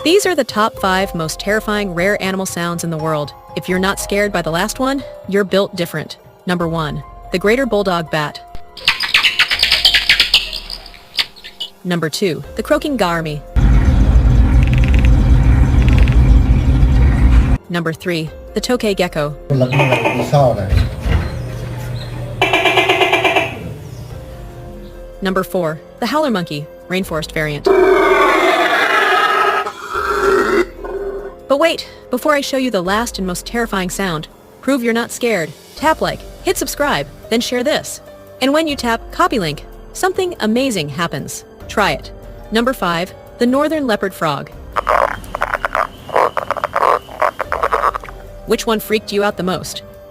These are the top 5 most terrifying rare animal sounds in the world. If you're not scared by the last one, you're built different. Number 1. The Greater Bulldog Bat. Number 2. The Croaking Garmy. Number 3. The Tokay Gecko. Number 4. The Howler Monkey, rainforest variant. But wait, before I show you the last and most terrifying sound, prove you're not scared. Tap like, hit subscribe, then share this. And when you tap copy link, something amazing happens. Try it. Number 5. The Northern Leopard Frog. Which one freaked you out the most?